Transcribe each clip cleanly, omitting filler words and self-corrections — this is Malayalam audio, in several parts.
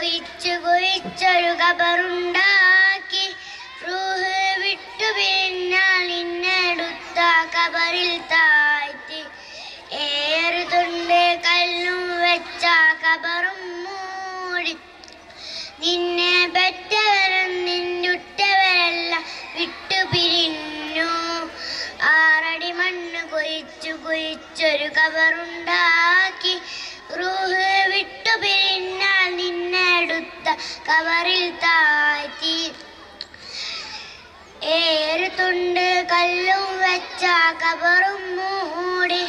കുഴിച്ചൊരു ഖബറുണ്ടാക്കി റൂഹ് വിട്ടു പിരിഞ്ഞാൽ നിന്നെടുത്ത ഖബറിൽ താഴ്ത്തി ഏറുതുണ്ട് കല്ലും വെച്ച ഖബറും മൂടി നിന്നെ പെറ്റവരും നിന്നുറ്റവരെല്ലാം വിട്ടുപിരിഞ്ഞു 6 അടി മണ്ണ് കുഴിച്ചൊരു ഖബറുണ്ടാക്കി റൂഹ് വിട്ടു പിരിഞ്ഞാൽ നിന്നെടുത്ത ഖബറിൽ താഴ്ത്തി ഏറുതുണ്ട് കല്ലും വെച്ച ഖബറും മൂടി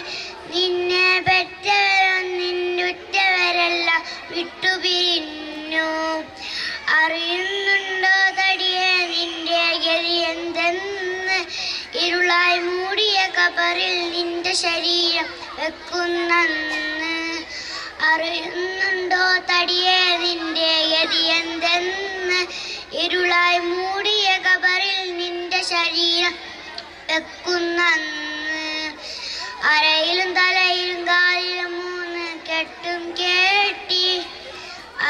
നിന്നെ പെറ്റവരും നിന്നുറ്റവരെല്ലാം വിട്ടുപിരിഞ്ഞു അറിയുന്നുണ്ടോ തടിയെ നിന്റെ ഗതി എന്തെന്ന് ഇരുളായി മൂടിയ ഖബറിൽ നിന്റെ ശരീരം വെക്കുന്നന്ന് അറിയുന്നുണ്ടോ തടിയെ നിന്റെ ഗതി എന്തെന്ന് ഇരുളായി മൂടിയ ഖബറിൽ നിന്റെ ശരീരം വെക്കുന്നന്ന് അരയിലും തലയിലും കാലിലും 3 കെട്ടും കേട്ടി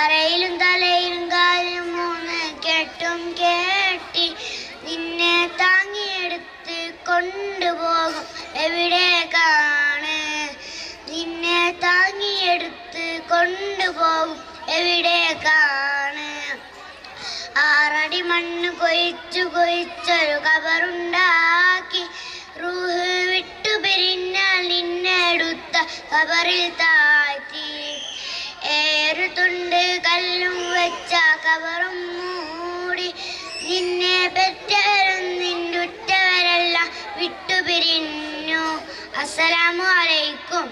അരയിലും തലയിലും കാലിലും 3 കെട്ടും കേട്ടി നിന്നെ താങ്ങിയെടുത്ത് കൊണ്ടുപോകും എവിടേക്കാണ് നിന്നെ താങ്ങിയെടുത്ത് കൊണ്ടുപോകും എവിടേക്കാണ് 6 അടി മണ്ണ് കുഴിച്ചൊരു ഖബറുണ്ടാക്കി റൂഹ് വിട്ടു പിരിഞ്ഞാൽ നിന്നെടുത്ത ഖബറിൽ താഴ്ത്തി ഏറുതുണ്ട് കല്ലും വെച്ച ഖബറും മൂടി നിന്നെ പെറ്റവരും നിന്നുറ്റവരെല്ലാം വിട്ടുപിരിഞ്ഞു. അസ്സലാമു അലൈക്കും.